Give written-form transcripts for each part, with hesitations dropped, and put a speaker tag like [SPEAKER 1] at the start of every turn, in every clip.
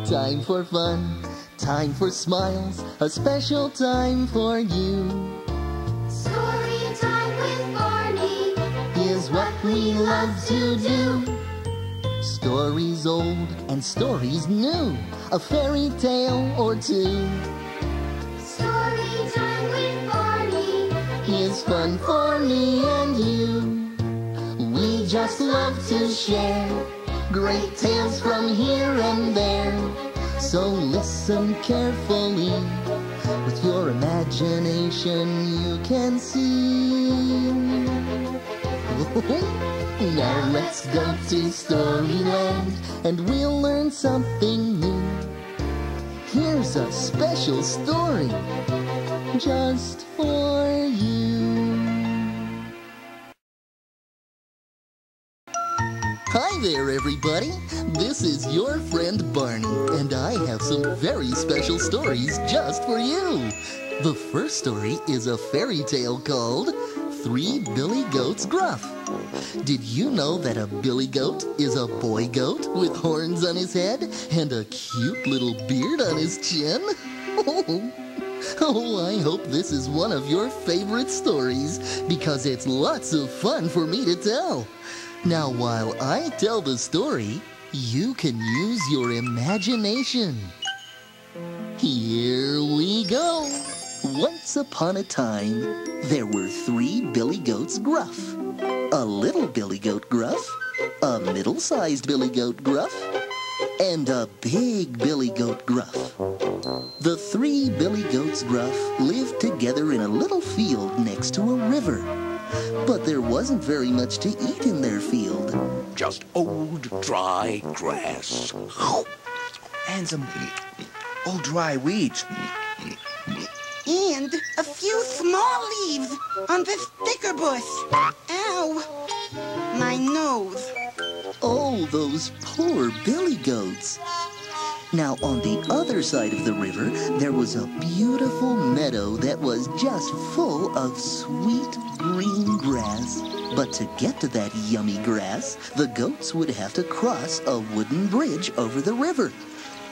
[SPEAKER 1] Time for fun, time for smiles, a special time for you.
[SPEAKER 2] Storytime with Barney
[SPEAKER 1] Is what we love to do. Stories old and stories new, a fairy tale or two.
[SPEAKER 2] Storytime with Barney
[SPEAKER 1] Is fun for me and you. We just love to share great tales from here and there. So listen carefully, with your imagination you can see. Now let's go to Storyland and we'll learn something new. Here's a special story just for you. Hi there, everybody. This is your friend Barney, and I have some very special stories just for you. The first story is a fairy tale called 3 Billy Goats Gruff. Did you know that a billy goat is a boy goat with horns on his head and a cute little beard on his chin? Oh, I hope this is one of your favorite stories because it's lots of fun for me to tell. Now, while I tell the story, you can use your imagination. Here we go. Once upon a time, there were 3 billy goats Gruff. A little billy goat Gruff, a middle-sized billy goat Gruff, and a big billy goat Gruff. The 3 billy goats Gruff lived together in a little field next to a river. But there wasn't very much to eat in their field.
[SPEAKER 3] Just old, dry grass.
[SPEAKER 4] And some old dry weeds.
[SPEAKER 5] And a few small leaves on this thicker bush. Ow! My nose.
[SPEAKER 1] Oh, those poor billy goats. Now, on the other side of the river, there was a beautiful meadow that was just full of sweet green grass. But to get to that yummy grass, the goats would have to cross a wooden bridge over the river.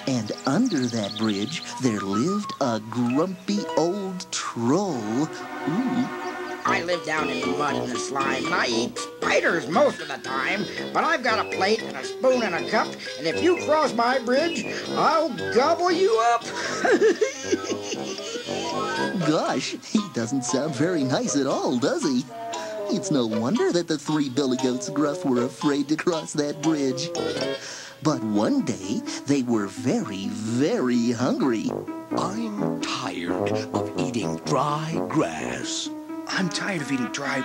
[SPEAKER 1] And under that bridge, there lived a grumpy old troll. Ooh.
[SPEAKER 6] I live down in the mud and the slime, and I eat spiders most of the time. But I've got a plate and a spoon and a cup, and if you cross my bridge, I'll gobble you up.
[SPEAKER 1] Gosh, he doesn't sound very nice at all, does he? It's no wonder that the 3 billy goats Gruff were afraid to cross that bridge. But one day, they were very, very hungry.
[SPEAKER 3] I'm tired of eating dry grass.
[SPEAKER 4] I'm tired of eating dry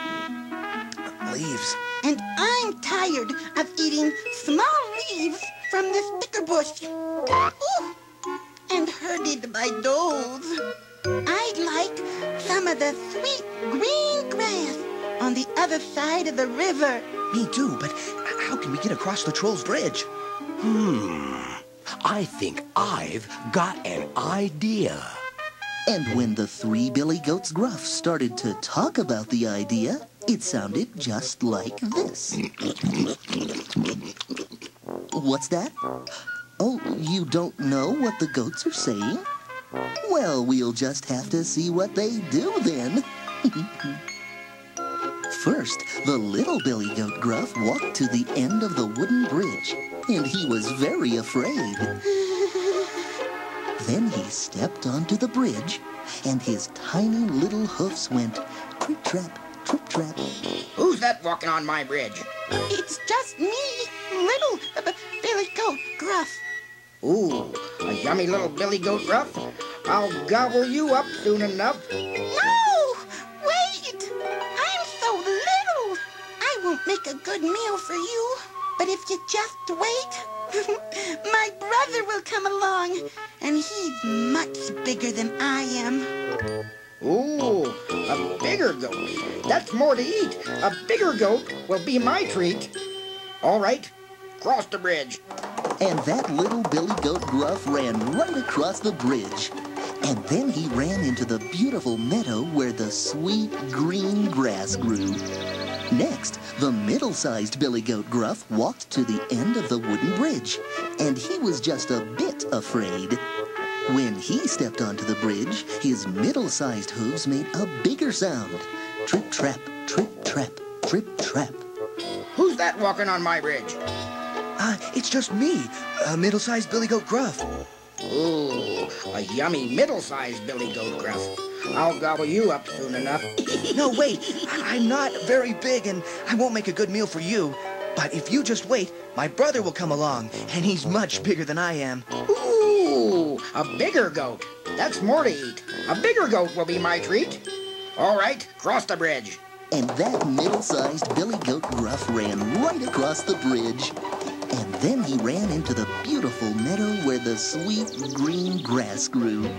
[SPEAKER 4] leaves.
[SPEAKER 5] And I'm tired of eating small leaves from this thicker bush. Ooh, and hurted by those. I'd like some of the sweet green grass on the other side of the river.
[SPEAKER 4] Me too, but how can we get across the troll's bridge?
[SPEAKER 3] I think I've got an idea.
[SPEAKER 1] And when the 3 billy goats Gruff started to talk about the idea, it sounded just like this. What's that? Oh, you don't know what the goats are saying? Well, we'll just have to see what they do then. First, the little billy goat Gruff walked to the end of the wooden bridge, and he was very afraid. Then he stepped onto the bridge, and his tiny little hoofs went trip-trap, trip-trap.
[SPEAKER 6] Who's that walking on my bridge?
[SPEAKER 5] It's just me, little billy goat Gruff.
[SPEAKER 6] Ooh, a yummy little billy goat Gruff. I'll gobble you up soon enough.
[SPEAKER 5] No! Wait! I'm so little. I won't make a good meal for you. But if you just wait, my brother will come along, and he's much bigger than I am.
[SPEAKER 6] Ooh, a bigger goat. That's more to eat. A bigger goat will be my treat. All right, cross the bridge.
[SPEAKER 1] And that little billy goat Gruff ran right across the bridge. And then he ran into the beautiful meadow where the sweet green grass grew. Next, the middle-sized billy goat Gruff walked to the end of the wooden bridge, and he was just a bit afraid. When he stepped onto the bridge, his middle-sized hooves made a bigger sound. Trip-trap, trip-trap, trip-trap.
[SPEAKER 6] Who's that walking on my bridge?
[SPEAKER 4] It's just me, a middle-sized Billy Goat Gruff.
[SPEAKER 6] Ooh, a yummy middle-sized Billy Goat Gruff. I'll gobble you up soon enough.
[SPEAKER 4] No, wait, I'm not very big and I won't make a good meal for you. But if you just wait, my brother will come along, and he's much bigger than I am.
[SPEAKER 6] Ooh, a bigger goat. That's more to eat. A bigger goat will be my treat. All right, cross the bridge.
[SPEAKER 1] And that middle-sized Billy Goat Gruff ran right across the bridge. And then he ran into the beautiful meadow where the sweet green grass grew.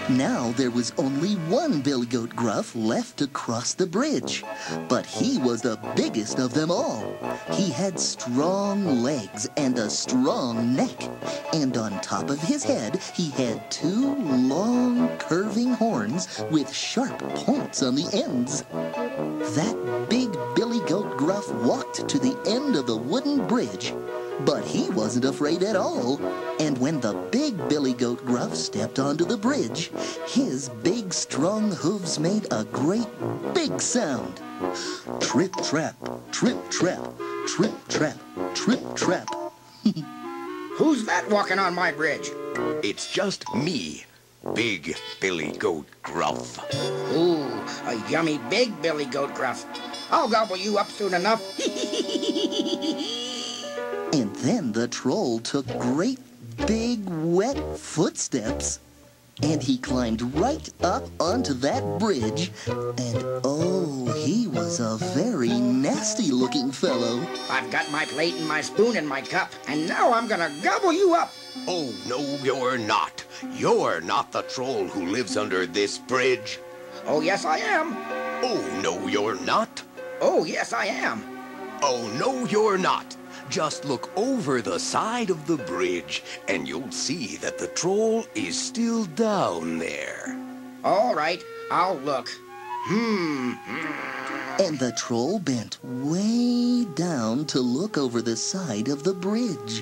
[SPEAKER 1] Now there was only one Billy Goat Gruff left to cross the bridge. But he was the biggest of them all. He had strong legs and a strong neck. And on top of his head, he had two long, curving horns with sharp points on the ends. That big Billy Goat Gruff walked to the end of the wooden bridge. But he wasn't afraid at all. And when the big Billy Goat Gruff stepped onto the bridge, his big, strong hooves made a great big sound. Trip-trap, trip-trap, trip-trap, trip-trap.
[SPEAKER 6] Who's that walking on my bridge?
[SPEAKER 3] It's just me, Big Billy Goat Gruff.
[SPEAKER 6] Ooh, a yummy big Billy Goat Gruff. I'll gobble you up soon enough.
[SPEAKER 1] And then the troll took great, big, wet footsteps. And he climbed right up onto that bridge. And oh, he was a very nasty-looking fellow.
[SPEAKER 6] I've got my plate and my spoon and my cup, and now I'm gonna gobble you up.
[SPEAKER 3] Oh, no, you're not. You're not the troll who lives under this bridge.
[SPEAKER 6] Oh, yes, I am.
[SPEAKER 3] Oh, no, you're not.
[SPEAKER 6] Oh, yes, I am.
[SPEAKER 3] Oh, no, you're not. Just look over the side of the bridge, and you'll see that the troll is still down there.
[SPEAKER 6] All right, I'll look.
[SPEAKER 1] And the troll bent way down to look over the side of the bridge.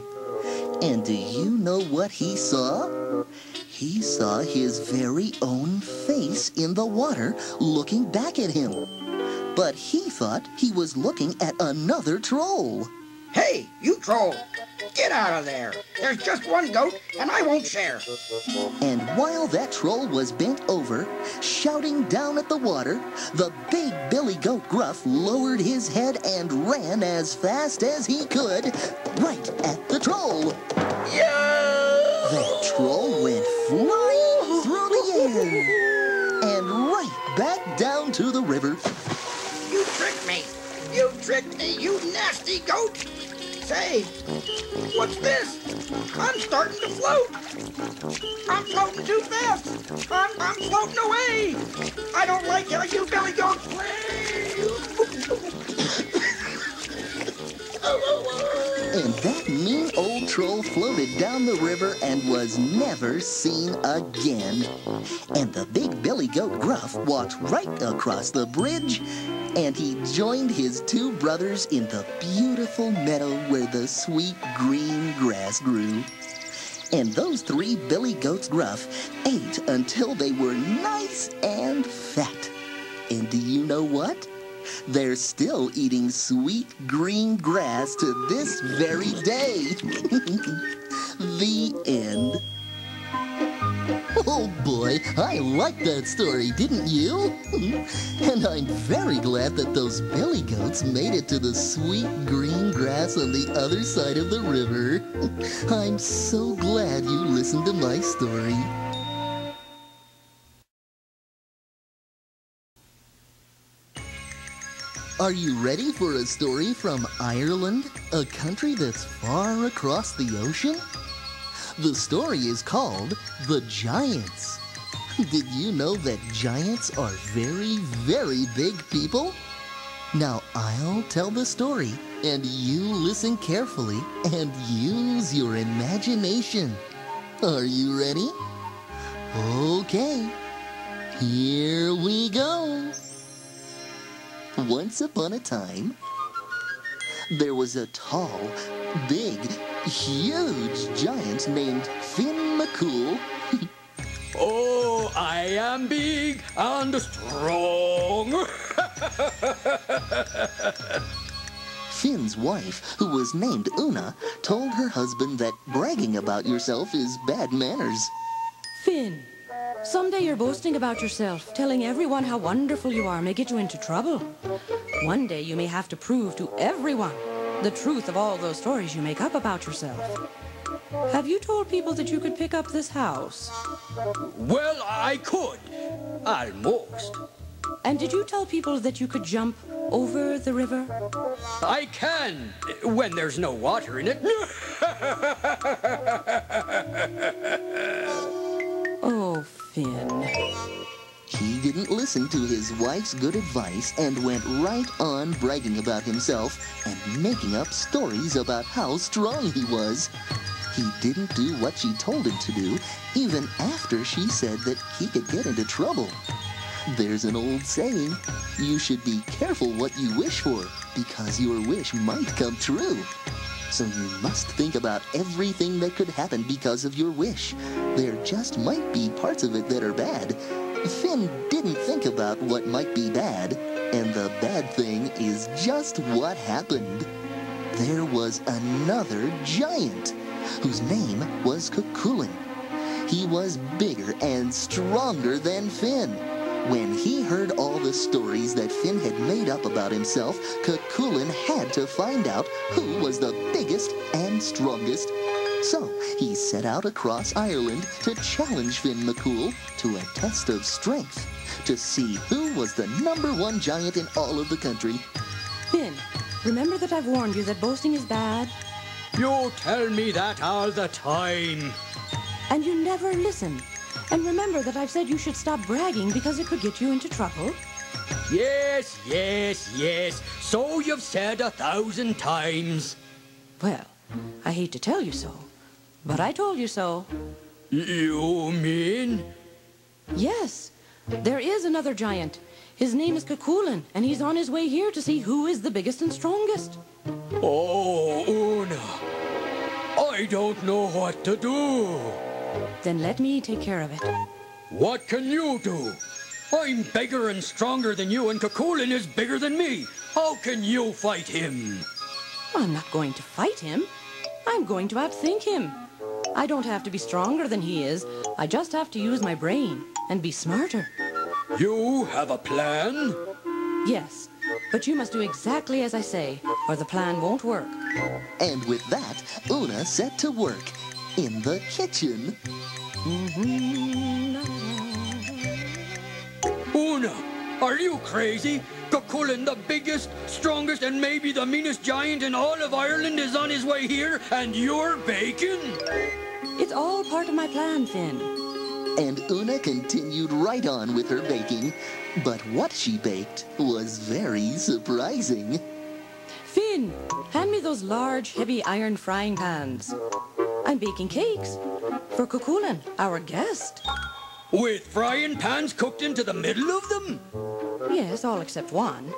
[SPEAKER 1] And do you know what he saw? He saw his very own face in the water looking back at him. But he thought he was looking at another troll.
[SPEAKER 6] Hey, you troll, get out of there. There's just one goat, and I won't share.
[SPEAKER 1] And while that troll was bent over, shouting down at the water, the big Billy Goat Gruff lowered his head and ran as fast as he could, right at the troll.
[SPEAKER 6] Yeah!
[SPEAKER 1] That troll went flying through the air and right back down to the river.
[SPEAKER 6] You tricked me. You tricked me, you nasty goat. Say, what's this? I'm starting to float. I'm floating too fast. I'm floating away. I don't like how you Billy Goats play.
[SPEAKER 1] And that mean old troll floated down the river and was never seen again. And the big Billy Goat Gruff walked right across the bridge, and he joined his two brothers in the beautiful meadow where the sweet green grass grew. And those three Billy Goats Gruff ate until they were nice and fat. And do you know what? They're still eating sweet green grass to this very day. The end. Oh boy, I liked that story, didn't you? And I'm very glad that those billy goats made it to the sweet green grass on the other side of the river. I'm so glad you listened to my story. Are you ready for a story from Ireland, a country that's far across the ocean? The story is called The Giants. Did you know that giants are very, very big people? Now I'll tell the story, and you listen carefully and use your imagination. Are you ready? Okay, here we go. Once upon a time, there was a tall, big, huge giant named Finn McCool.
[SPEAKER 7] Oh, I am big and strong.
[SPEAKER 1] Finn's wife, who was named Una, told her husband that bragging about yourself is bad manners.
[SPEAKER 8] Finn, someday you're boasting about yourself, telling everyone how wonderful you are may get you into trouble. One day you may have to prove to everyone the truth of all those stories you make up about yourself. Have you told people that you could pick up this house?
[SPEAKER 7] Well, I could. Almost.
[SPEAKER 8] And did you tell people that you could jump over the river?
[SPEAKER 7] I can, when there's no water in it.
[SPEAKER 8] Oh, Finn.
[SPEAKER 1] He didn't listen to his wife's good advice and went right on bragging about himself and making up stories about how strong he was. He didn't do what she told him to do, even after she said that he could get into trouble. There's an old saying, you should be careful what you wish for, because your wish might come true. So you must think about everything that could happen because of your wish. There just might be parts of it that are bad. Finn didn't think about what might be bad, and the bad thing is just what happened. There was another giant, whose name was Cucullin. He was bigger and stronger than Finn. When he heard all the stories that Finn had made up about himself, Cucullin had to find out who was the biggest and strongest. So he set out across Ireland to challenge Finn McCool to a test of strength to see who was the #1 giant in all of the country.
[SPEAKER 8] Finn, remember that I've warned you that boasting is bad?
[SPEAKER 7] You tell me that all the time.
[SPEAKER 8] And you never listen. And remember that I've said you should stop bragging because it could get you into trouble.
[SPEAKER 7] Yes, yes, yes. So you've said 1,000 times.
[SPEAKER 8] Well, I hate to tell you so, but I told you so.
[SPEAKER 7] You mean?
[SPEAKER 8] Yes, there is another giant. His name is Cucullin, and he's on his way here to see who is the biggest and strongest.
[SPEAKER 7] Oh, Una. I don't know what to do.
[SPEAKER 8] Then let me take care of it.
[SPEAKER 7] What can you do? I'm bigger and stronger than you, and Cucullin is bigger than me. How can you fight him?
[SPEAKER 8] I'm not going to fight him. I'm going to outthink him. I don't have to be stronger than he is. I just have to use my brain and be smarter.
[SPEAKER 7] You have a plan?
[SPEAKER 8] Yes, but you must do exactly as I say, or the plan won't work.
[SPEAKER 1] And with that, Una set to work in the kitchen.
[SPEAKER 7] Una, are you crazy? Cucullin, the biggest, strongest, and maybe the meanest giant in all of Ireland is on his way here, and you're baking?
[SPEAKER 8] It's all part of my plan, Finn.
[SPEAKER 1] And Una continued right on with her baking, but what she baked was very surprising.
[SPEAKER 8] Finn, hand me those large, heavy iron frying pans. I'm baking cakes for Cucullin, our guest.
[SPEAKER 7] With frying pans cooked into the middle of them?
[SPEAKER 8] Yes, all except one.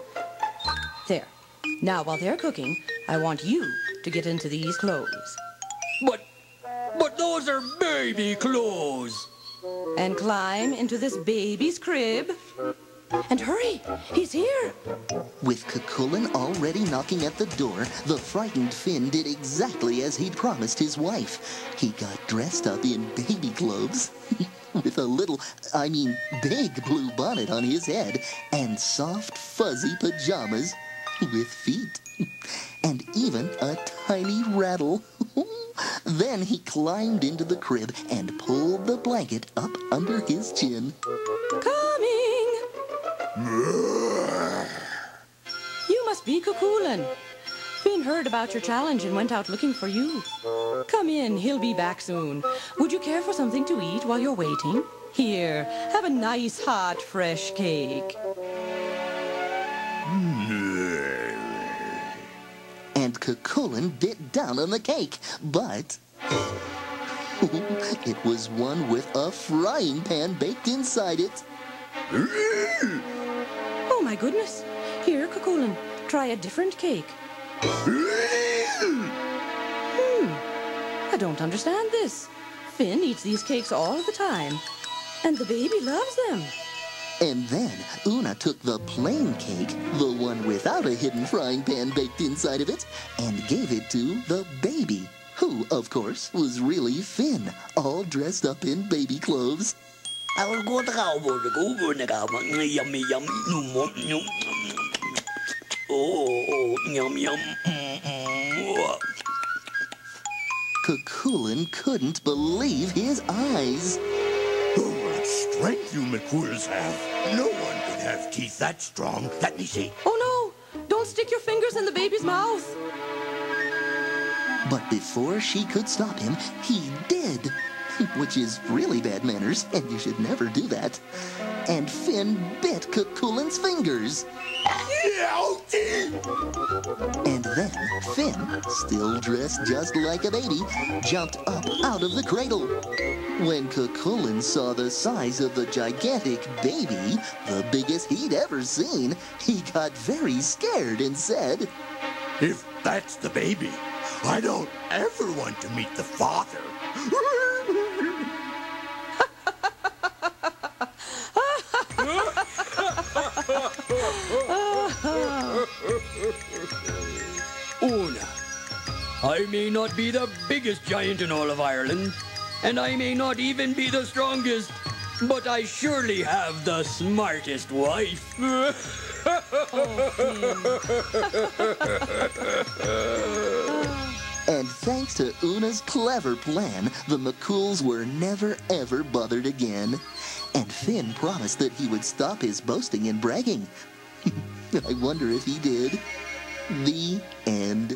[SPEAKER 8] There. Now, while they're cooking, I want you to get into these clothes.
[SPEAKER 7] But those are baby clothes.
[SPEAKER 8] And climb into this baby's crib. And hurry, he's here.
[SPEAKER 1] With Cucullin already knocking at the door, the frightened Finn did exactly as he'd promised his wife. He got dressed up in baby clothes, with a big blue bonnet on his head, and soft, fuzzy pajamas with feet, and even a tiny rattle. Then he climbed into the crib and pulled the blanket up under his chin.
[SPEAKER 8] Coming! You must be Cucullin. Finn heard about your challenge and went out looking for you. Come in, he'll be back soon. Would you care for something to eat while you're waiting? Here, have a nice, hot, fresh cake.
[SPEAKER 1] And Cucullin bit down on the cake, but it was one with a frying pan baked inside it.
[SPEAKER 8] Oh, my goodness. Here, Cucullin, try a different cake. I don't understand this. Finn eats these cakes all the time, and the baby loves them.
[SPEAKER 1] And then Una took the plain cake, the one without a hidden frying pan baked inside of it, and gave it to the baby, who, of course, was really Finn, all dressed up in baby clothes.
[SPEAKER 7] Yummy, yummy. Oh, yum, yum.
[SPEAKER 1] Cucullin couldn't believe his eyes.
[SPEAKER 9] Oh, what strength you McCool's have. No one could have teeth that strong. Let me see.
[SPEAKER 8] Oh no! Don't stick your fingers in the baby's mouth.
[SPEAKER 1] But before she could stop him, he did. Which is really bad manners, and you should never do that. And Finn bit Cucullin's fingers. And then Finn, still dressed just like a baby, jumped up out of the cradle. When Cucullin saw the size of the gigantic baby, the biggest he'd ever seen, he got very scared and said,
[SPEAKER 9] If that's the baby, I don't ever want to meet the father.
[SPEAKER 7] Una, I may not be the biggest giant in all of Ireland, and I may not even be the strongest, but I surely have the smartest wife.
[SPEAKER 1] And thanks to Una's clever plan, the McCools were never ever bothered again. And Finn promised that he would stop his boasting and bragging. I wonder if he did. The end.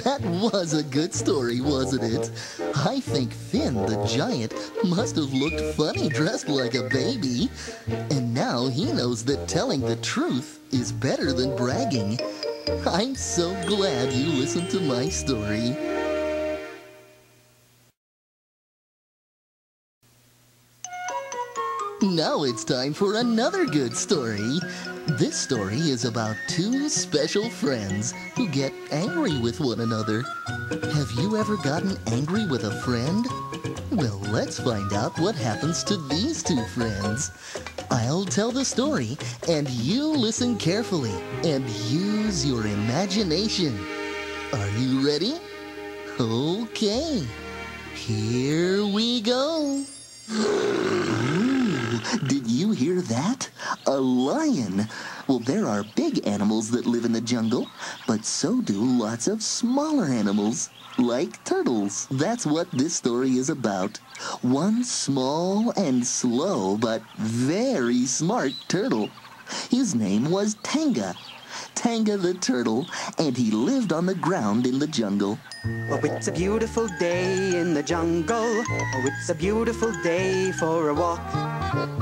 [SPEAKER 1] That was a good story, wasn't it? I think Finn the giant must have looked funny dressed like a baby. And now he knows that telling the truth is better than bragging. I'm so glad you listened to my story. Now it's time for another good story. This story is about two special friends who get angry with one another. Have you ever gotten angry with a friend? Well, let's find out what happens to these two friends. I'll tell the story, and you listen carefully and use your imagination. Are you ready? Okay, here we go. Did you hear that? A lion. Well, there are big animals that live in the jungle, but so do lots of smaller animals, like turtles. That's what this story is about. One small and slow, but very smart turtle. His name was Tanga. Tanga the turtle, and he lived on the ground in the jungle.
[SPEAKER 10] Oh, it's a beautiful day in the jungle. Oh, it's a beautiful day for a walk.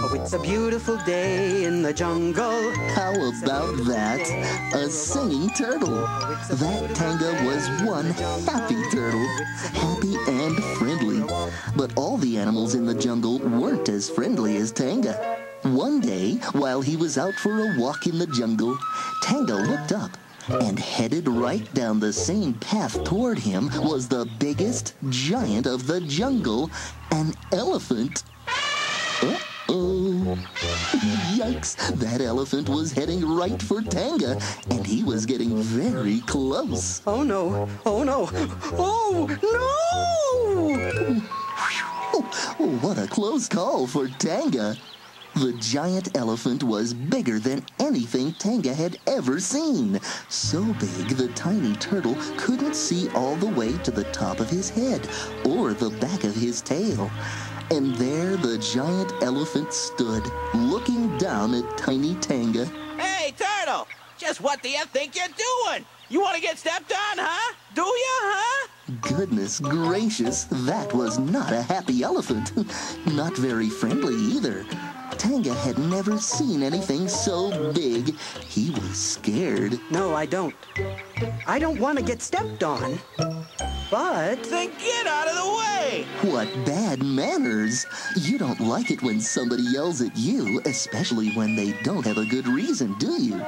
[SPEAKER 10] Oh, it's a beautiful day in the jungle.
[SPEAKER 1] How about that? A singing turtle. That Tanga was one happy turtle. Happy and friendly. But all the animals in the jungle weren't as friendly as Tanga. One day, while he was out for a walk in the jungle, Tanga looked up, and headed right down the same path toward him was the biggest giant of the jungle, an elephant. Uh-oh. Yikes, that elephant was heading right for Tanga, and he was getting very close.
[SPEAKER 10] Oh no, oh no, oh no!
[SPEAKER 1] Oh, what a close call for Tanga. The giant elephant was bigger than anything Tanga had ever seen. So big, the tiny turtle couldn't see all the way to the top of his head or the back of his tail. And there the giant elephant stood, looking down at tiny Tanga.
[SPEAKER 6] Hey, turtle! Just what do you think you're doing? You want to get stepped on, huh? Do you, huh?
[SPEAKER 1] Goodness gracious, that was not a happy elephant. Not very friendly either. Tanga had never seen anything so big. He was scared.
[SPEAKER 10] No, I don't. I don't want to get stepped on. But...
[SPEAKER 6] Then get out of the way!
[SPEAKER 1] What bad manners! You don't like it when somebody yells at you, especially when they don't have a good reason, do you?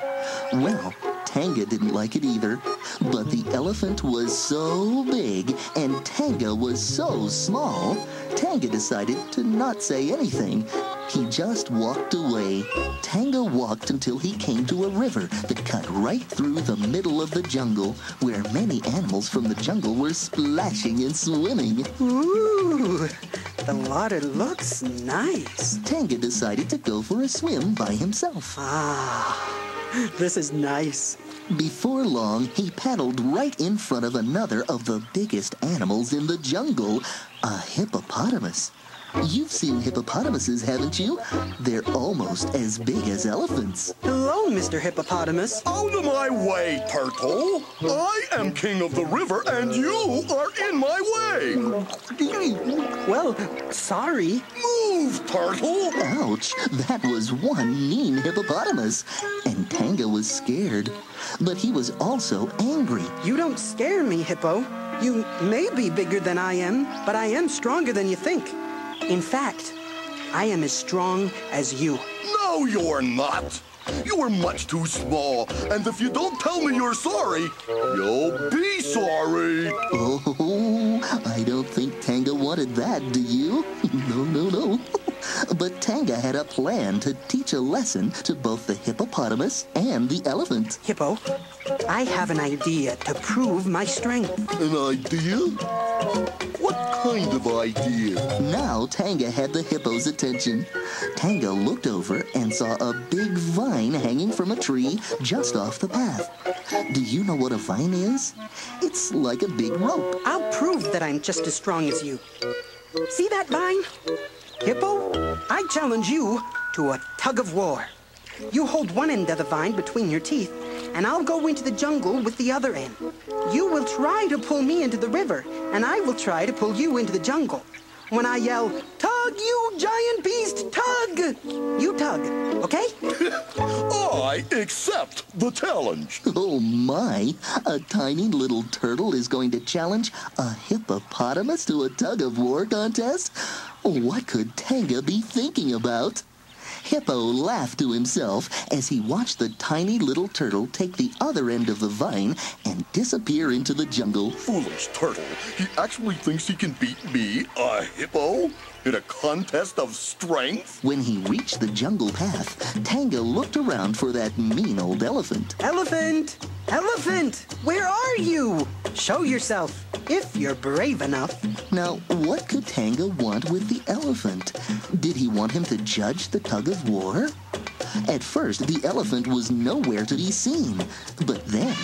[SPEAKER 1] Well, Tanga didn't like it either. But the elephant was so big and Tanga was so small, Tanga decided to not say anything. He just walked away. Tanga walked until he came to a river that cut right through the middle of the jungle, where many animals from the jungle were splashing and swimming.
[SPEAKER 10] Ooh, the water looks nice.
[SPEAKER 1] Tanga decided to go for a swim by himself.
[SPEAKER 10] Ah, this is nice.
[SPEAKER 1] Before long, he paddled right in front of another of the biggest animals in the jungle, a hippopotamus. You've seen hippopotamuses, haven't you? They're almost as big as elephants.
[SPEAKER 10] Hello, Mr. Hippopotamus.
[SPEAKER 9] Out of my way, turtle! I am king of the river, and you are in my way!
[SPEAKER 10] Well, sorry.
[SPEAKER 9] Move, turtle!
[SPEAKER 1] Ouch, that was one mean hippopotamus. And Tanga was scared. But he was also angry.
[SPEAKER 10] You don't scare me, Hippo. You may be bigger than I am, but I am stronger than you think. In fact, I am as strong as you.
[SPEAKER 9] No, you're not. You are much too small, and if you don't tell me you're sorry, you'll be sorry.
[SPEAKER 1] Oh, I don't think Tanga wanted that, do you? No. But Tanga had a plan to teach a lesson to both the hippopotamus and the elephant.
[SPEAKER 10] Hippo, I have an idea to prove my strength.
[SPEAKER 9] An idea? What kind of idea?
[SPEAKER 1] Now Tanga had the hippo's attention. Tanga looked over and saw a big vine hanging from a tree just off the path. Do you know what a vine is? It's like a big rope.
[SPEAKER 10] I'll prove that I'm just as strong as you. See that vine? Hippo, I challenge you to a tug of war. You hold one end of the vine between your teeth, and I'll go into the jungle with the other end. You will try to pull me into the river, and I will try to pull you into the jungle. When I yell, "Tug, you giant beast, tug!" you tug, okay?
[SPEAKER 9] I accept the challenge.
[SPEAKER 1] Oh my, a tiny little turtle is going to challenge a hippopotamus to a tug-of-war contest? What could Tanga be thinking about? Hippo laughed to himself as he watched the tiny little turtle take the other end of the vine and disappear into the jungle.
[SPEAKER 9] Foolish turtle. He actually thinks he can beat me, a hippo, in a contest of strength?
[SPEAKER 1] When he reached the jungle path, Tanga looked around for that mean old elephant.
[SPEAKER 10] Elephant! Elephant! Where are you? Show yourself, if you're brave enough.
[SPEAKER 1] Now, what could Tanga want with the elephant? Did he want him to judge the tug-of-war? At first, the elephant was nowhere to be seen. But then,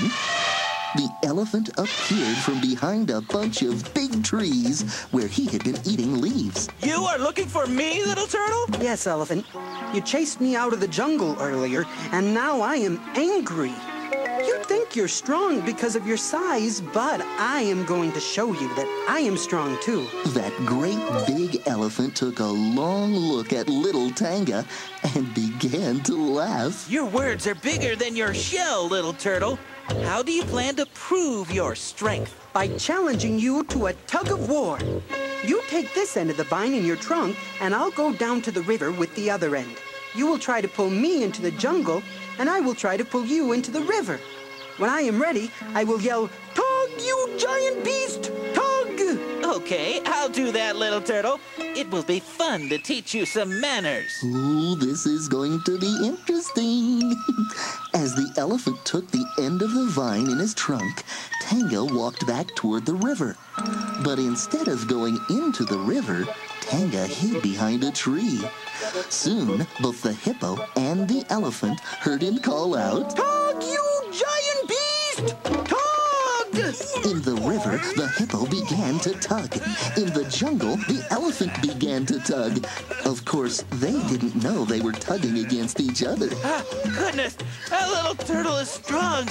[SPEAKER 1] the elephant appeared from behind a bunch of big trees where he had been eating leaves.
[SPEAKER 11] You are looking for me, little turtle?
[SPEAKER 10] Yes, Elephant. You chased me out of the jungle earlier, and now I am angry. You think you're strong because of your size, but I am going to show you that I am strong too.
[SPEAKER 1] That great big elephant took a long look at little Tanga and began to laugh.
[SPEAKER 11] Your words are bigger than your shell, little turtle. How do you plan to prove your strength?
[SPEAKER 10] By challenging you to a tug of war. You take this end of the vine in your trunk, and I'll go down to the river with the other end. You will try to pull me into the jungle, and I will try to pull you into the river. When I am ready, I will yell, "Tug, you giant beast, tug!"
[SPEAKER 11] Okay, I'll do that, little turtle. It will be fun to teach you some manners.
[SPEAKER 1] Ooh, this is going to be interesting. As the elephant took the end of the vine in his trunk, Tanga walked back toward the river. But instead of going into the river, Tanga hid behind a tree. Soon, both the hippo and the elephant heard him call out,
[SPEAKER 10] "Tug, you giant beast! Tug!"
[SPEAKER 1] In the river, the hippo began to tug. In the jungle, the elephant began to tug. Of course, they didn't know they were tugging against each other.
[SPEAKER 11] Ah, goodness, that little turtle is strong.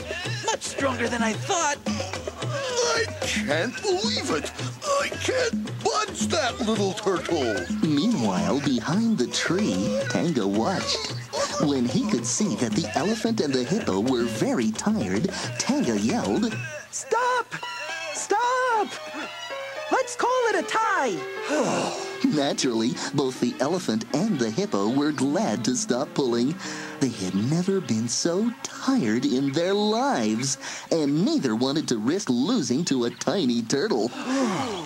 [SPEAKER 11] Much stronger than I thought.
[SPEAKER 9] I can't believe it. I can't budge that little turtle.
[SPEAKER 1] Meanwhile, behind the tree, Tanga watched. When he could see that the elephant and the hippo were very tired, Tanga yelled,
[SPEAKER 10] "Stop! Stop! Let's call it a tie.
[SPEAKER 1] Naturally, both the elephant and the hippo were glad to stop pulling. They had never been so tired in their lives, and neither wanted to risk losing to a tiny turtle.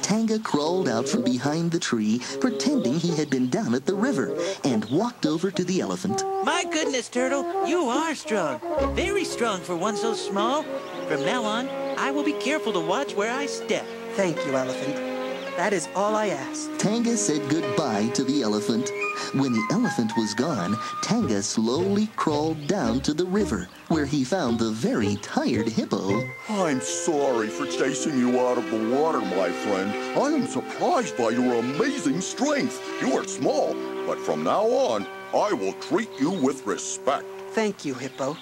[SPEAKER 1] Tanga crawled out from behind the tree, pretending he had been down at the river, and walked over to the elephant.
[SPEAKER 11] My goodness, Turtle, you are strong. Very strong for one so small. From now on, I will be careful to watch where I step.
[SPEAKER 10] Thank you, Elephant. That is all I ask.
[SPEAKER 1] Tanga said goodbye to the elephant. When the elephant was gone, Tanga slowly crawled down to the river, where he found the very tired hippo.
[SPEAKER 9] I'm sorry for chasing you out of the water, my friend. I am surprised by your amazing strength. You are small, but from now on, I will treat you with respect.
[SPEAKER 10] Thank you, Hippo.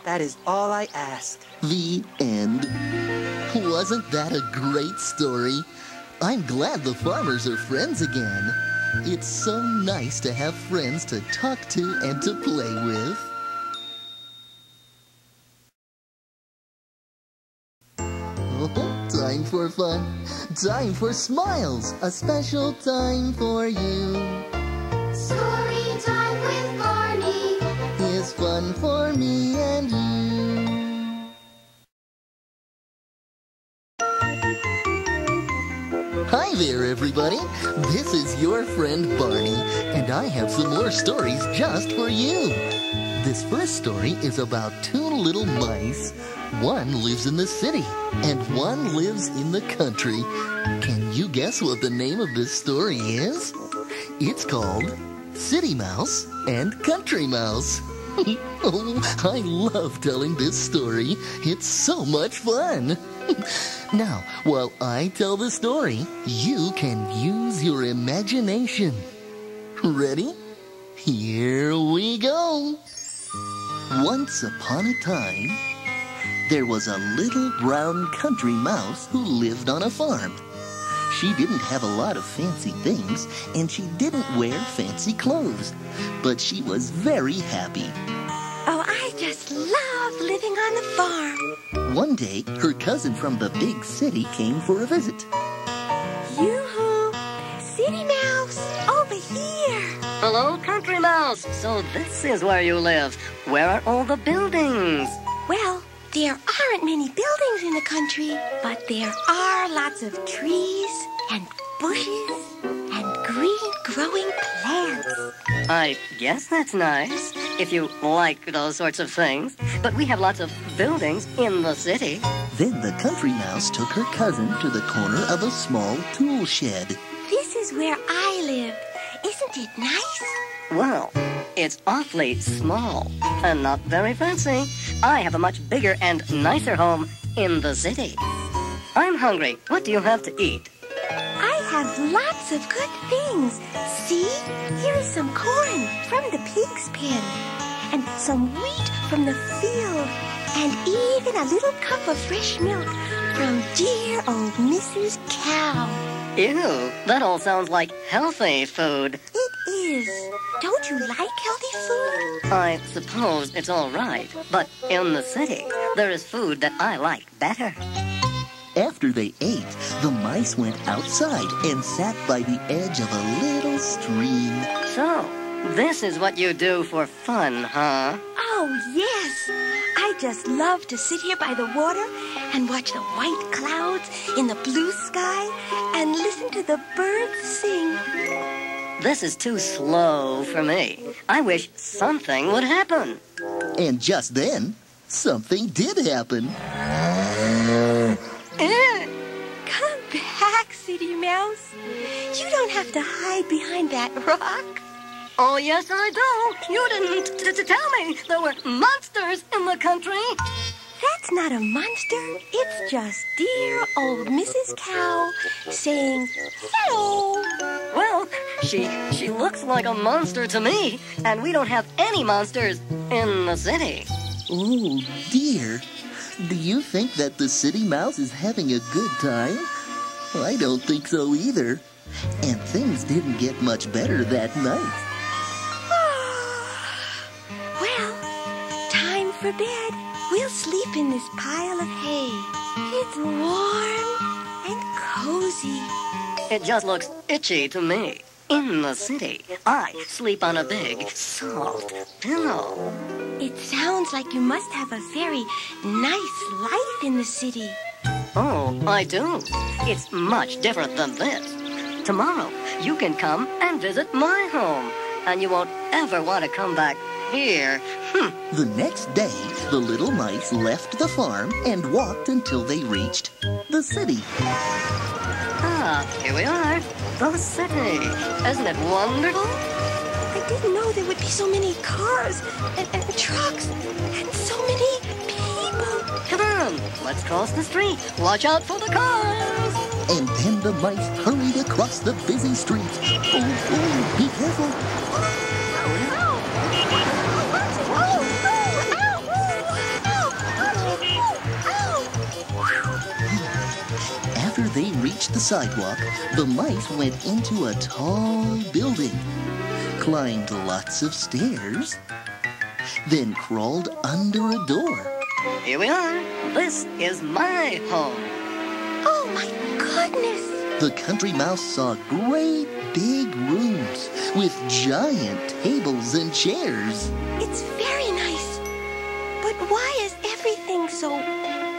[SPEAKER 10] That is all I ask.
[SPEAKER 1] The end. Wasn't that a great story? I'm glad the farmers are friends again. It's so nice to have friends to talk to and to play with. Oh, time for fun. Time for smiles. A special time for you.
[SPEAKER 2] Storytime with Barney
[SPEAKER 1] Is fun for me and you. Hi there, everybody. This is your friend Barney, and I have some more stories just for you. This first story is about two little mice. One lives in the city, and one lives in the country. Can you guess what the name of this story is? It's called City Mouse and Country Mouse. Oh, I love telling this story. It's so much fun. Now, while I tell the story, you can use your imagination. Ready? Here we go. Once upon a time, there was a little brown country mouse who lived on a farm. She didn't have a lot of fancy things, and she didn't wear fancy clothes, but she was very happy.
[SPEAKER 12] Oh, I just love living on the farm.
[SPEAKER 1] One day, her cousin from the big city came for a visit.
[SPEAKER 12] Yoo-hoo! City Mouse, over here.
[SPEAKER 13] Hello, Country Mouse. So this is where you live. Where are all the buildings?
[SPEAKER 12] Well, there aren't many buildings in the country, but there are lots of trees and bushes and green growing plants.
[SPEAKER 13] I guess that's nice, if you like those sorts of things. But we have lots of buildings in the city.
[SPEAKER 1] Then the country mouse took her cousin to the corner of a small tool shed.
[SPEAKER 12] This is where I live. Isn't it nice?
[SPEAKER 13] Well, it's awfully small and not very fancy. I have a much bigger and nicer home in the city. I'm hungry. What do you have to eat?
[SPEAKER 12] I have lots of good things. See, here is some corn from the pig's pen, and some wheat from the field, and even a little cup of fresh milk from dear old Mrs. Cow.
[SPEAKER 13] Ew, that all sounds like healthy food.
[SPEAKER 12] It is. Don't you like healthy food?
[SPEAKER 13] I suppose it's all right, but in the city, there is food that I like better.
[SPEAKER 1] After they ate, the mice went outside and sat by the edge of a little stream.
[SPEAKER 13] So, this is what you do for fun, huh?
[SPEAKER 12] Oh, yes. I just love to sit here by the water and watch the white clouds in the blue sky and listen to the birds sing.
[SPEAKER 13] This is too slow for me. I wish something would happen.
[SPEAKER 1] And just then, something did happen.
[SPEAKER 12] Come back, City Mouse. You don't have to hide behind that rock.
[SPEAKER 13] Oh, yes, I do. You didn't tell me there were monsters in the country.
[SPEAKER 12] That's not a monster. It's just dear old Mrs. Cow saying hello.
[SPEAKER 13] Well, she looks like a monster to me, and we don't have any monsters in the city.
[SPEAKER 1] Oh, dear. Do you think that the city mouse is having a good time? I don't think so either. And things didn't get much better that night.
[SPEAKER 12] Well, time for bed. We'll sleep in this pile of hay. It's warm and cozy. cozy.
[SPEAKER 13] It just looks itchy to me. In the city, I sleep on a big, soft pillow.
[SPEAKER 12] It sounds like you must have a very nice life in the city.
[SPEAKER 13] Oh, I do. It's much different than this. Tomorrow, you can come and visit my home, and you won't ever want to come back here.
[SPEAKER 1] The next day, the little mice left the farm and walked until they reached the city.
[SPEAKER 13] Ah, here we are. The city. Isn't it wonderful?
[SPEAKER 12] I didn't know there would be so many cars and trucks and so many people.
[SPEAKER 13] Come on, let's cross the street. Watch out for the cars.
[SPEAKER 1] And then the mice hurried across the busy street. Oh, be careful. After they reached the sidewalk, the mice went into a tall building, climbed lots of stairs, then crawled under a door.
[SPEAKER 13] Here we are. This is my home.
[SPEAKER 12] Oh, my goodness.
[SPEAKER 1] The country mouse saw great big rooms with giant tables and chairs.
[SPEAKER 12] It's very nice. But why is everything so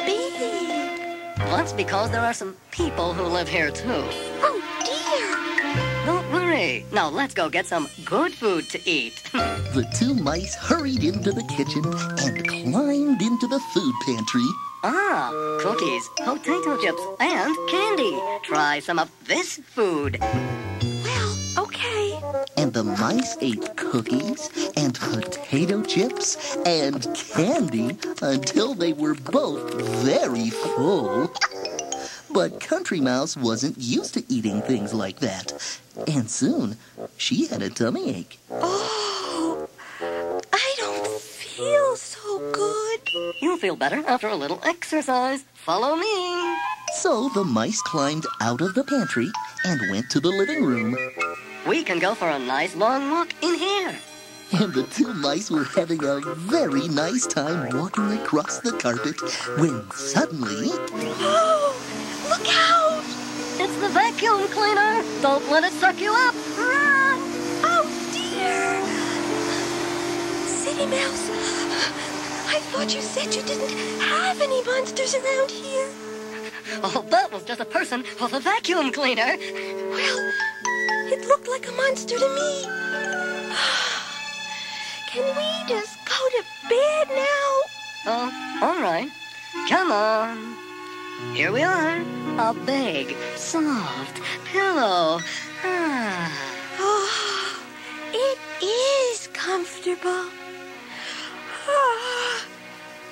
[SPEAKER 12] big?
[SPEAKER 13] That's because there are some people who live here, too.
[SPEAKER 12] Oh, dear.
[SPEAKER 13] Don't worry. Now let's go get some good food to eat.
[SPEAKER 1] The two mice hurried into the kitchen and climbed into the food pantry.
[SPEAKER 13] Ah, cookies, potato chips, and candy. Try some of this food.
[SPEAKER 12] Well, okay.
[SPEAKER 1] And the mice ate cookies and potato chips and candy until they were both very full. But Country Mouse wasn't used to eating things like that. And soon, she had a tummy ache.
[SPEAKER 12] Oh, I don't feel so good.
[SPEAKER 13] You'll feel better after a little exercise. Follow me.
[SPEAKER 1] So the mice climbed out of the pantry and went to the living room.
[SPEAKER 13] We can go for a nice long walk in here.
[SPEAKER 1] And the two mice were having a very nice time walking across the carpet when suddenly...
[SPEAKER 12] Oh, look out!
[SPEAKER 13] It's the vacuum cleaner. Don't let it suck you up. Run!
[SPEAKER 12] Oh, dear. City Mouse, I thought you said you didn't have any monsters around here.
[SPEAKER 13] Oh, that was just a person with a vacuum cleaner.
[SPEAKER 12] Well, it looked like a monster to me. Can we just go to bed now?
[SPEAKER 13] Oh, all right. Come on. Here we are. A big, soft pillow.
[SPEAKER 12] Oh, it is comfortable.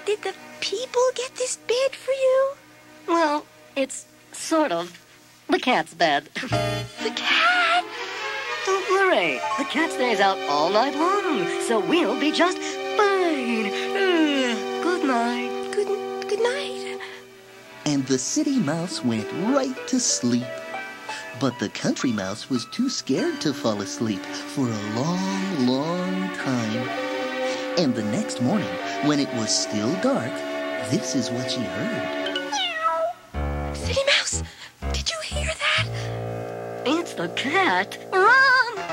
[SPEAKER 12] Did the people get this bed for you?
[SPEAKER 13] Well, it's sort of the cat's bed.
[SPEAKER 12] The cat?
[SPEAKER 13] Don't worry. The cat stays out all night long, so we'll be just fine. Good night.
[SPEAKER 12] Good night.
[SPEAKER 1] And the city mouse went right to sleep. But the country mouse was too scared to fall asleep for a long, long time. And the next morning, when it was still dark, this is what she heard.
[SPEAKER 12] Meow. City Mouse, did you hear that?
[SPEAKER 13] It's the cat. Run!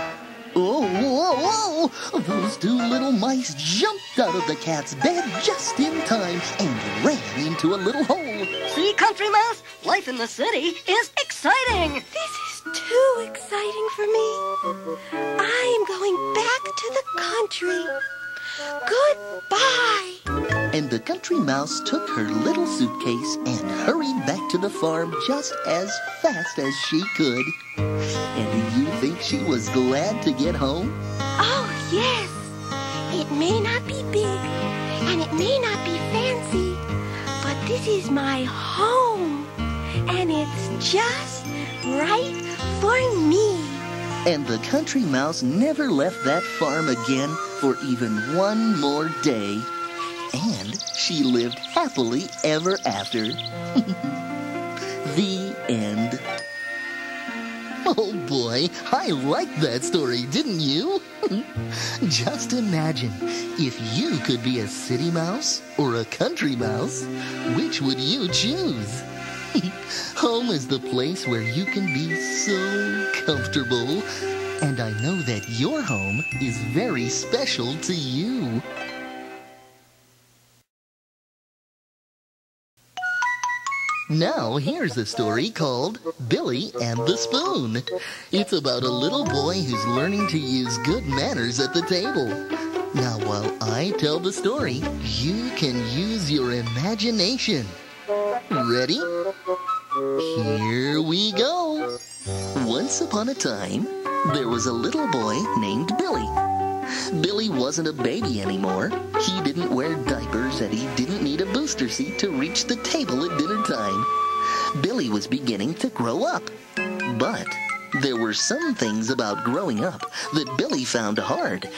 [SPEAKER 1] Oh, whoa, whoa! Those two little mice jumped out of the cat's bed just in time and ran into a little hole.
[SPEAKER 13] See, Country Mouse? Life in the city is exciting.
[SPEAKER 12] This is too exciting for me. I am going back to the country. Goodbye.
[SPEAKER 1] And the country mouse took her little suitcase and hurried back to the farm just as fast as she could. And do you think she was glad to get home?
[SPEAKER 12] Oh, yes. It may not be big, and it may not be fancy, but this is my home, and it's just right for me.
[SPEAKER 1] And the country mouse never left that farm again for even one more day. And she lived happily ever after. The end. Oh boy, I liked that story, didn't you? Just imagine, if you could be a city mouse or a country mouse, which would you choose? Home is the place where you can be so comfortable. And I know that your home is very special to you. Now, here's a story called Billy and the Spoon. It's about a little boy who's learning to use good manners at the table. Now, while I tell the story, you can use your imagination. Ready? Here we go. Once upon a time, there was a little boy named Billy. Billy wasn't a baby anymore. He didn't wear diapers and he didn't need a booster seat to reach the table at dinner time. Billy was beginning to grow up. But there were some things about growing up that Billy found hard,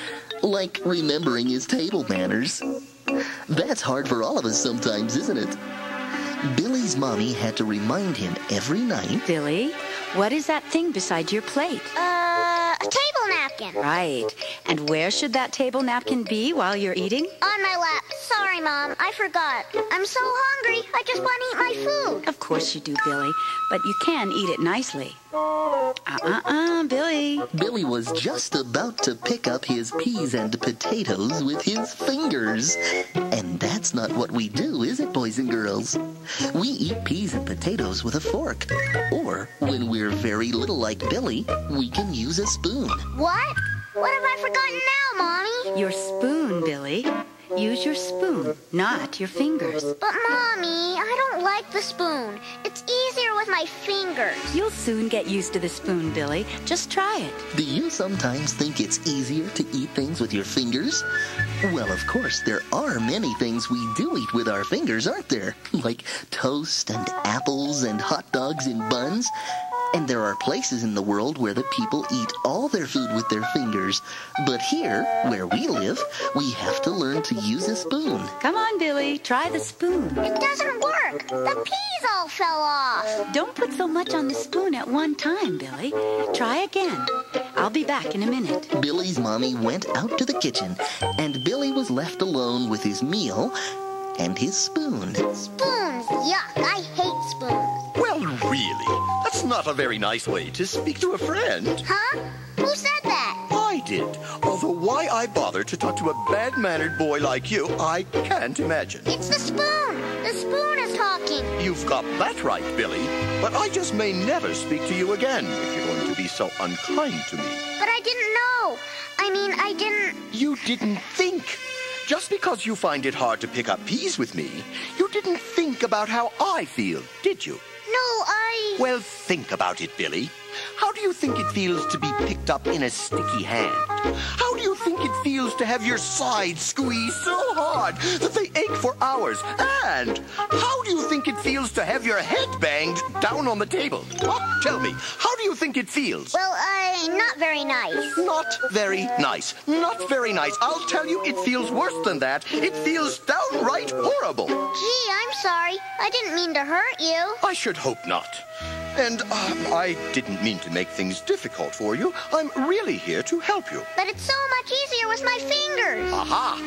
[SPEAKER 1] like remembering his table manners. That's hard for all of us sometimes, isn't it? Billy's mommy had to remind him every night.
[SPEAKER 14] Billy, what is that thing beside your plate?
[SPEAKER 2] A table napkin.
[SPEAKER 14] Right. And where should that table napkin be while you're eating?
[SPEAKER 2] On my lap. Sorry, Mom. I forgot. I'm so hungry. I just want to eat my food.
[SPEAKER 14] Of course you do, Billy. But you can eat it nicely. Billy.
[SPEAKER 1] Billy was just about to pick up his peas and potatoes with his fingers. And that's not what we do, is it, boys and girls? We eat peas and potatoes with a fork. Or, when we're very little like Billy, we can use a spoon.
[SPEAKER 2] What? What have I forgotten now, Mommy?
[SPEAKER 14] Your spoon, Billy. Use your spoon, not your fingers.
[SPEAKER 2] But, Mommy, I don't like the spoon. It's easier with my fingers.
[SPEAKER 14] You'll soon get used to the spoon, Billy. Just try it.
[SPEAKER 1] Do you sometimes think it's easier to eat things with your fingers? Well, of course, there are many things we do eat with our fingers, aren't there? Like toast and apples and hot dogs and buns. And there are places in the world where the people eat all their food with their fingers. But here, where we live, we have to learn to use a spoon.
[SPEAKER 14] Come on, Billy. Try the spoon.
[SPEAKER 2] It doesn't work. The peas all fell off.
[SPEAKER 14] Don't put so much on the spoon at one time, Billy. Try again. I'll be back in a minute.
[SPEAKER 1] Billy's mommy went out to the kitchen, and Billy was left alone with his meal and his spoon.
[SPEAKER 2] Spoons, yuck. I hate spoons.
[SPEAKER 3] Well, really, that's not a very nice way to speak to a friend.
[SPEAKER 2] Huh? Who said that?
[SPEAKER 3] I did. Although why I bother to talk to a bad-mannered boy like you, I can't imagine.
[SPEAKER 2] It's the spoon. The spoon is talking.
[SPEAKER 3] You've got that right, Billy. But I just may never speak to you again if you're going to be so unkind to me.
[SPEAKER 2] But I didn't know. I didn't...
[SPEAKER 3] You didn't think. Just because you find it hard to pick up peas with me, you didn't think about how I feel, did you?
[SPEAKER 2] No,
[SPEAKER 3] Well, think about it, Billy. How do you think it feels to be picked up in a sticky hand? How do you think it feels to have your sides squeezed so hard that they ache for hours? And how do you think it feels to have your head banged down on the table? What? Tell me, how do you think it feels?
[SPEAKER 2] Well, not very nice.
[SPEAKER 3] Not very nice. Not very nice. I'll tell you, it feels worse than that. It feels downright horrible.
[SPEAKER 2] Gee, I'm sorry. I didn't mean to hurt you.
[SPEAKER 3] I should hope not. And I didn't mean to make things difficult for you. I'm really here to help you.
[SPEAKER 2] But it's so much easier with my fingers.
[SPEAKER 3] Aha!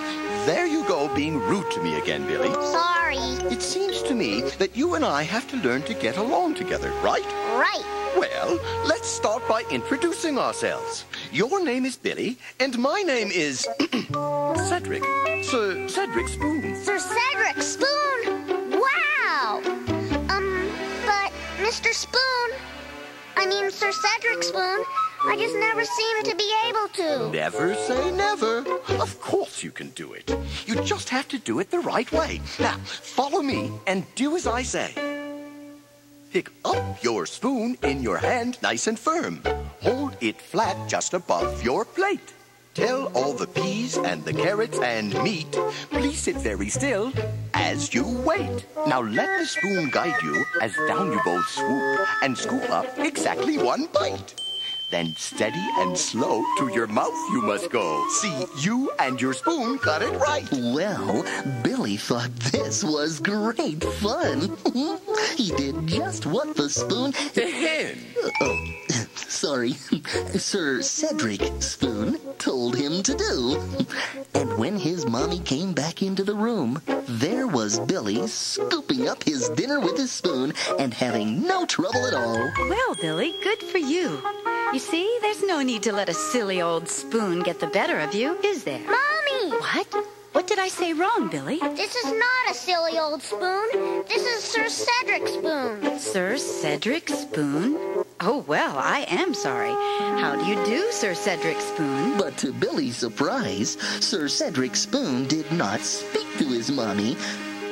[SPEAKER 3] There you go, being rude to me again, Billy.
[SPEAKER 2] Sorry.
[SPEAKER 3] It seems to me that you and I have to learn to get along together, right?
[SPEAKER 2] Right.
[SPEAKER 3] Well, let's start by introducing ourselves. Your name is Billy, and my name is Cedric. Sir Cedric Spoon.
[SPEAKER 2] Sir Cedric Spoon? Wow! But Mr. Sir Cedric Spoon, I just never seem to be able to.
[SPEAKER 3] Never say never. Of course you can do it. You just have to do it the right way. Now, follow me and do as I say. Pick up your spoon in your hand nice and firm. Hold it flat just above your plate. Tell all the peas and the carrots and meat, please sit very still as you wait. Now let the spoon guide you as down you both swoop and scoop up exactly one bite. Then steady and slow to your mouth you must go. See, you and your spoon got it right.
[SPEAKER 1] Well, Billy thought this was great fun. He did just what the spoon...
[SPEAKER 3] To him.
[SPEAKER 1] Oh, sorry. sorry, Sir Cedric Spoon told him to do. And when his mommy came back into the room, there was Billy scooping up his dinner with his spoon and having no trouble at all.
[SPEAKER 14] Well, Billy, good for you. You see, there's no need to let a silly old spoon get the better of you, is there?
[SPEAKER 2] Mommy!
[SPEAKER 14] What? What did I say wrong, Billy?
[SPEAKER 2] This is not a silly old spoon. This is Sir Cedric Spoon.
[SPEAKER 14] Sir Cedric Spoon? Oh, well, I am sorry. How do you do, Sir Cedric Spoon?
[SPEAKER 1] But to Billy's surprise, Sir Cedric Spoon did not speak to his mommy.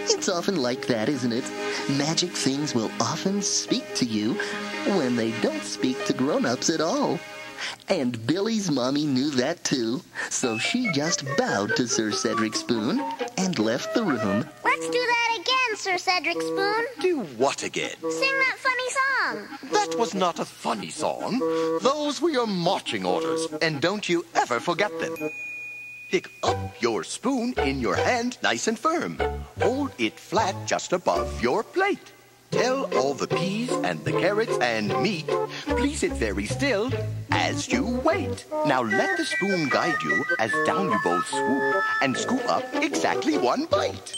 [SPEAKER 1] It's often like that, isn't it? Magic things will often speak to you when they don't speak to grown-ups at all. And Billy's mommy knew that too, so she just bowed to Sir Cedric Spoon and left the room.
[SPEAKER 2] Let's do that again, Sir Cedric Spoon.
[SPEAKER 3] Do what again?
[SPEAKER 2] Sing that funny song.
[SPEAKER 3] That was not a funny song. Those were your marching orders, and don't you ever forget them. Pick up your spoon in your hand nice and firm. Hold it flat just above your plate. Tell all the peas and the carrots and meat, please sit very still as you wait. Now let the spoon guide you as down you both swoop and scoop up exactly one bite.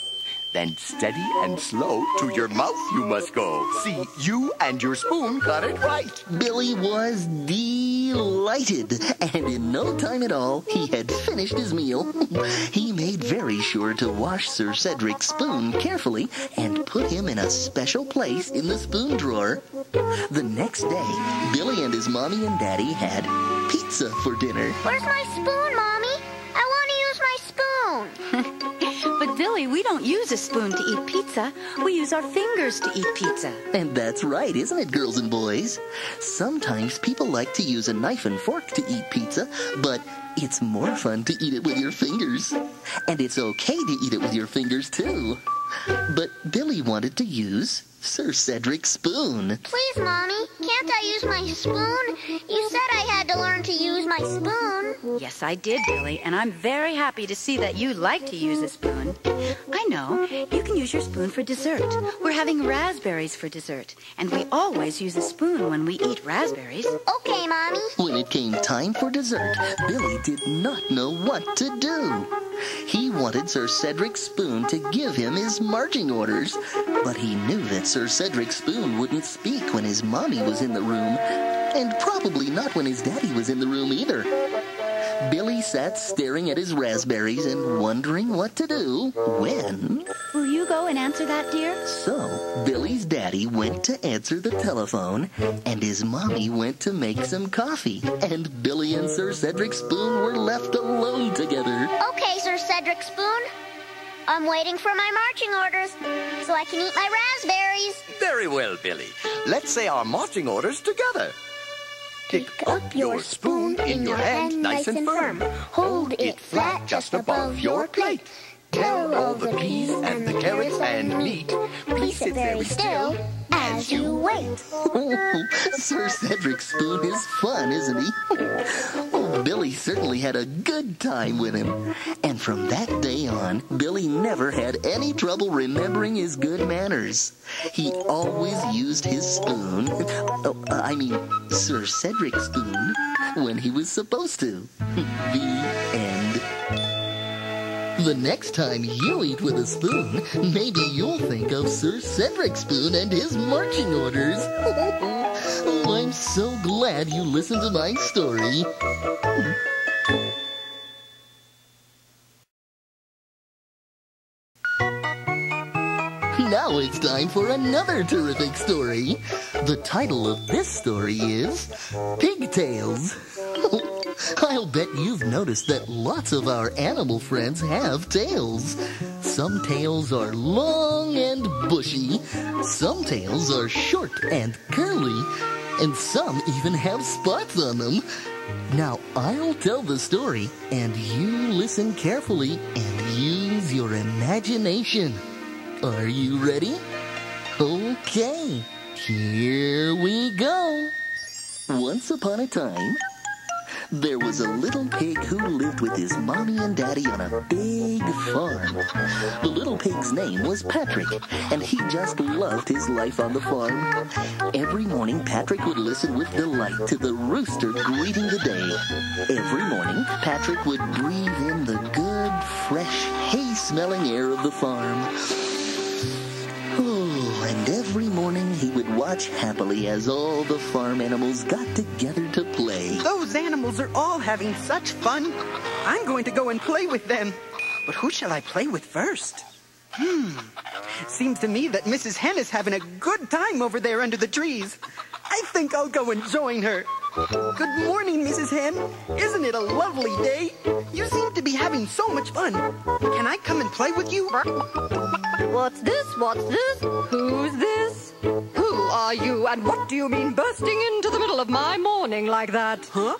[SPEAKER 3] Then steady and slow to your mouth you must go. See, you and your spoon got it right.
[SPEAKER 1] Billy was delighted, and in no time at all, he had finished his meal. He made very sure to wash Sir Cedric's spoon carefully and put him in a special place in the spoon drawer. The next day, Billy and his mommy and daddy had pizza for dinner.
[SPEAKER 2] Where's my spoon, Mommy? I want to use my spoon.
[SPEAKER 14] But Billy, we don't use a spoon to eat pizza. We use our fingers to eat pizza.
[SPEAKER 1] And that's right, isn't it, girls and boys? Sometimes people like to use a knife and fork to eat pizza, but it's more fun to eat it with your fingers. And it's okay to eat it with your fingers, too. But Billy wanted to use Sir Cedric's spoon.
[SPEAKER 2] Please, Mommy, can't I use my spoon? You said I had to learn to use my spoon.
[SPEAKER 14] Yes, I did, Billy, and I'm very happy to see that you like to use a spoon. I know. You can use your spoon for dessert. We're having raspberries for dessert, and we always use a spoon when we eat raspberries.
[SPEAKER 2] Okay, Mommy.
[SPEAKER 1] When it came time for dessert, Billy did not know what to do. He wanted Sir Cedric's spoon to give him his marching orders, but he knew that Sir Cedric Spoon wouldn't speak when his mommy was in the room, and probably not when his daddy was in the room either. Billy sat staring at his raspberries and wondering what to do when...
[SPEAKER 14] Will you go and answer that, dear?
[SPEAKER 1] So, Billy's daddy went to answer the telephone, and his mommy went to make some coffee, and Billy and Sir Cedric Spoon were left alone together.
[SPEAKER 2] Okay, Sir Cedric Spoon. I'm waiting for my marching orders so I can eat my raspberries.
[SPEAKER 3] Very well, Billy. Let's say our marching orders together. Pick up your spoon in your hand nice and firm. Hold it flat just above your plate. Tell all the peas and the carrots and meat, please sit very still as you wait.
[SPEAKER 1] Sir Cedric Spoon is fun, isn't he? Oh, Billy certainly had a good time with him. And from that day on, Billy never had any trouble remembering his good manners. He always used his spoon, Sir Cedric Spoon, when he was supposed to. The end. The next time you eat with a spoon, maybe you'll think of Sir Cedric Spoon and his marching orders. Oh, I'm so glad you listened to my story. Now it's time for another terrific story. The title of this story is Pigtails. I'll bet you've noticed that lots of our animal friends have tails. Some tails are long and bushy, some tails are short and curly, and some even have spots on them. Now, I'll tell the story, and you listen carefully and use your imagination. Are you ready? Okay, here we go. Once upon a time, There was a little pig who lived with his mommy and daddy on a big farm. The little pig's name was Patrick, and he just loved his life on the farm. Every morning, Patrick would listen with delight to the rooster greeting the day. Every morning, Patrick would breathe in the good, fresh, hay-smelling air of the farm. Oh, and every morning he would watch happily as all the farm animals got together to play.
[SPEAKER 10] Those animals are all having such fun. I'm going to go and play with them. But who shall I play with first? Seems to me that Mrs. Hen is having a good time over there under the trees. I think I'll go and join her. Good morning, Mrs. Hen. Isn't it a lovely day? You seem to be having so much fun. Can I come and play with you?
[SPEAKER 15] What's this? What's this? Who's this? Who are you, and what do you mean bursting into the middle of my morning like that?
[SPEAKER 10] Huh?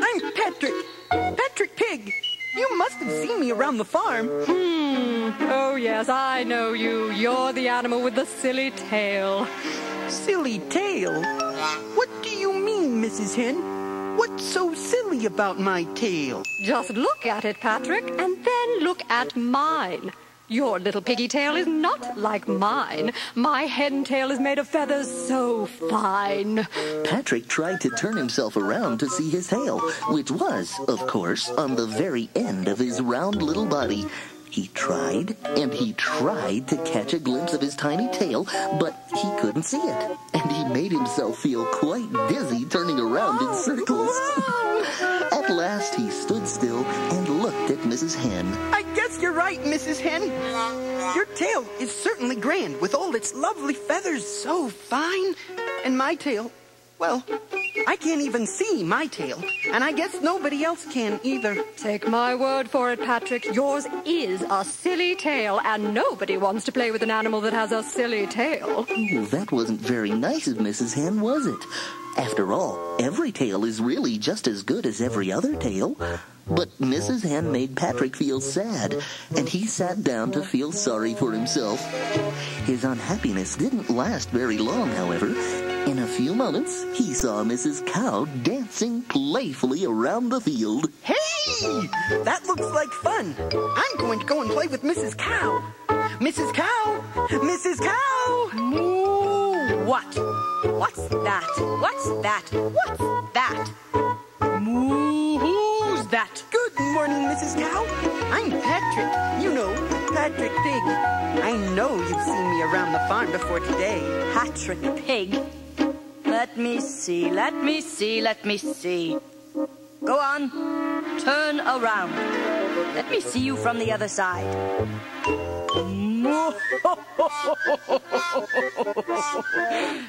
[SPEAKER 10] I'm Patrick. Patrick Pig. You must have seen me around the farm.
[SPEAKER 15] Oh, yes, I know you. You're the animal with the silly tail.
[SPEAKER 10] Silly tail? What do you mean, Mrs. Hen? What's so silly about my tail?
[SPEAKER 15] Just look at it, Patrick, and then look at mine. Your little piggy tail is not like mine. My hen tail is made of feathers so fine.
[SPEAKER 1] Patrick tried to turn himself around to see his tail, which was, of course, on the very end of his round little body. He tried and he tried to catch a glimpse of his tiny tail, but he couldn't see it. And he made himself feel quite dizzy turning around in circles. At last he stood still and looked at Mrs. Hen.
[SPEAKER 10] I guess you're right, Mrs. Hen. Your tail is certainly grand with all its lovely feathers so fine. And my tail, well, I can't even see my tail, and I guess nobody else can either.
[SPEAKER 15] Take my word for it, Patrick. Yours is a silly tail, and nobody wants to play with an animal that has a silly tail.
[SPEAKER 1] Oh, that wasn't very nice of Mrs. Hen, was it? After all, every tail is really just as good as every other tail. But Mrs. Hen made Patrick feel sad, and he sat down to feel sorry for himself. His unhappiness didn't last very long, however. In a few moments, he saw Mrs. Cow dancing playfully around the field.
[SPEAKER 10] Hey! That looks like fun. I'm going to go and play with Mrs. Cow. Mrs. Cow! Mrs. Cow!
[SPEAKER 16] Moo! What? What's that? What's that? What's that? Moo! Who's that?
[SPEAKER 10] Good morning, Mrs. Cow. I'm Patrick. You know, Patrick Pig. I know you've seen me around the farm before today.
[SPEAKER 16] Patrick Pig? Let me see, let me see, let me see. Go on, turn around. Let me see you from the other side.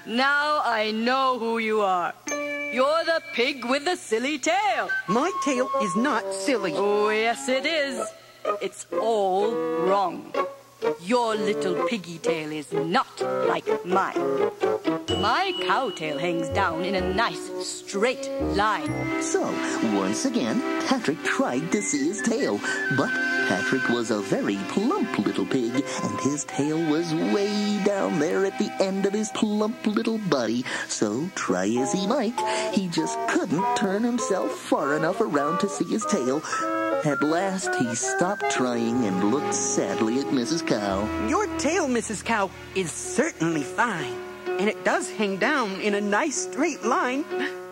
[SPEAKER 16] Now I know who you are. You're the pig with the silly tail.
[SPEAKER 10] My tail is not silly.
[SPEAKER 16] Oh, yes, it is. It's all wrong. Your little piggy tail is not like mine. My cow tail hangs down in a nice, straight line.
[SPEAKER 1] So, once again, Patrick tried to see his tail. But Patrick was a very plump little pig, and his tail was way down there at the end of his plump little body. So, try as he might, he just couldn't turn himself far enough around to see his tail. At last, he stopped trying and looked sadly at Mrs. Cow.
[SPEAKER 10] Your tail, Mrs. Cow, is certainly fine. And it does hang down in a nice straight line.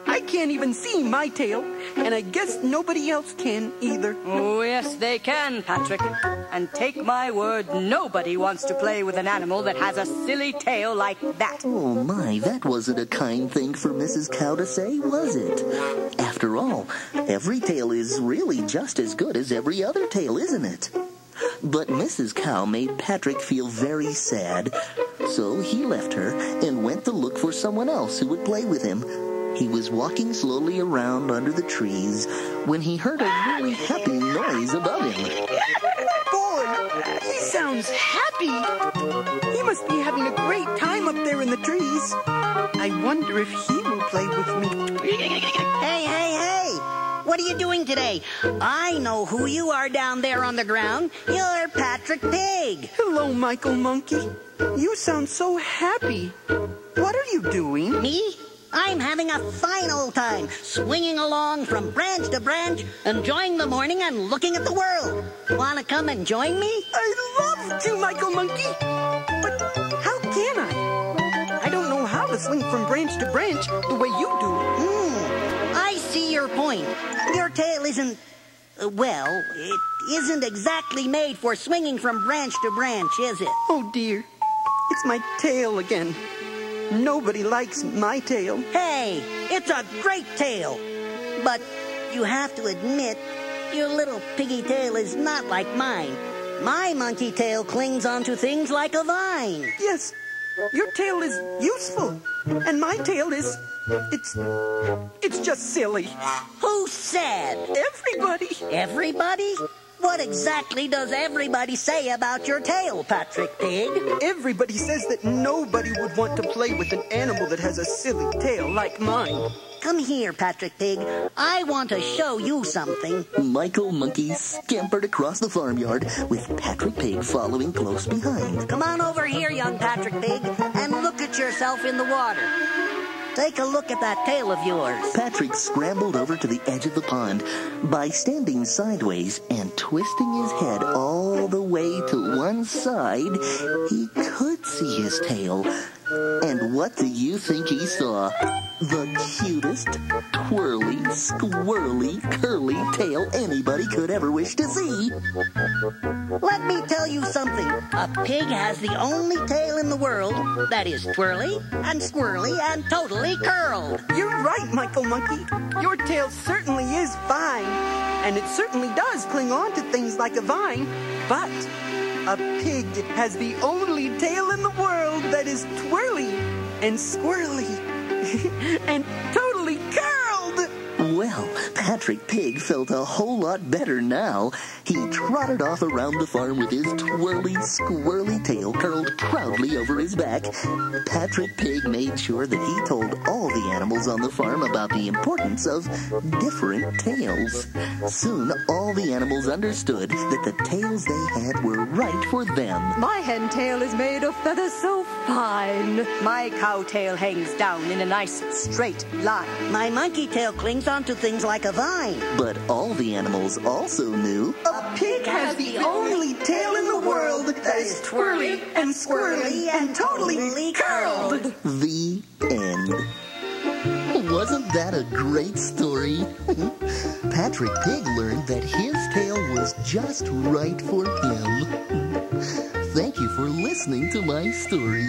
[SPEAKER 10] I can't even see my tail, and I guess nobody else can either.
[SPEAKER 16] Oh, yes, they can, Patrick. And take my word, nobody wants to play with an animal that has a silly tail like that.
[SPEAKER 1] Oh, my, that wasn't a kind thing for Mrs. Cow to say, was it? After all, every tail is really just as good as every other tail, isn't it? But Mrs. Cow made Patrick feel very sad, so he left her and went to look for someone else who would play with him. He was walking slowly around under the trees when he heard a really happy noise above him.
[SPEAKER 10] Boy, he sounds happy. He must be having a great time up there in the trees. I wonder if he will play with me.
[SPEAKER 17] Hey, hey, hey! What are you doing today? I know who you are down there on the ground. You're Patrick Pig.
[SPEAKER 10] Hello, Michael Monkey. You sound so happy. What are you doing?
[SPEAKER 17] Me? I'm having a fine old time, swinging along from branch to branch, enjoying the morning and looking at the world. Want to come and join me?
[SPEAKER 10] I'd love to, Michael Monkey. But how can I? I don't know how to swing from branch to branch the way you do.
[SPEAKER 17] I see your point. Your tail isn't, well, it isn't exactly made for swinging from branch to branch, is it?
[SPEAKER 10] Oh, dear. It's my tail again. Nobody likes my tail.
[SPEAKER 17] Hey, it's a great tail. But you have to admit, your little piggy tail is not like mine. My monkey tail clings onto things like a vine.
[SPEAKER 10] Yes, your tail is useful. And my tail is... It's just silly.
[SPEAKER 17] Who said?
[SPEAKER 10] Everybody.
[SPEAKER 17] Everybody? What exactly does everybody say about your tail, Patrick Pig?
[SPEAKER 10] Everybody says that nobody would want to play with an animal that has a silly tail like mine.
[SPEAKER 17] Come here, Patrick Pig. I want to show you something.
[SPEAKER 1] Michael Monkey scampered across the farmyard with Patrick Pig following close behind.
[SPEAKER 17] Come on over here, young Patrick Pig, and look at yourself in the water. Take a look at that tail of yours.
[SPEAKER 1] Patrick scrambled over to the edge of the pond. By standing sideways and twisting his head all the way to one side, he could see his tail. And what do you think he saw? The cutest, twirly, squirrely, curly tail anybody could ever wish to see.
[SPEAKER 17] Let me tell you something. A pig has the only tail in the world that is twirly and squirrely and totally curled.
[SPEAKER 10] You're right, Michael Monkey. Your tail certainly is fine. And it certainly does cling on to things like a vine. But a pig has the only tail in the world that is twirly and squirrely and totally curled.
[SPEAKER 1] Well, Patrick Pig felt a whole lot better now. He trotted off around the farm with his twirly, squirly tail curled proudly over his back. Patrick Pig made sure that he told all the animals on the farm about the importance of different tails. Soon, all the animals understood that the tails they had were right for them.
[SPEAKER 15] My hen tail is made of feathers so fine.
[SPEAKER 16] My cow tail hangs down in a nice straight line.
[SPEAKER 17] My monkey tail clings onto things like a vine.
[SPEAKER 1] But all the animals also knew
[SPEAKER 10] a pig has the only tail in the world that is twirly and squirly and totally curled.
[SPEAKER 1] The end. Wasn't that a great story? Patrick Pig learned that his tail was just right for him. Thank you for listening to my story.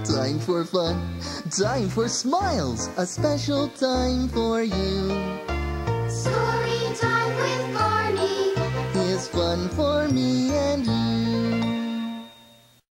[SPEAKER 1] Time for fun, time for smiles, a special time for you.
[SPEAKER 2] Story time with Barney
[SPEAKER 1] is fun for me.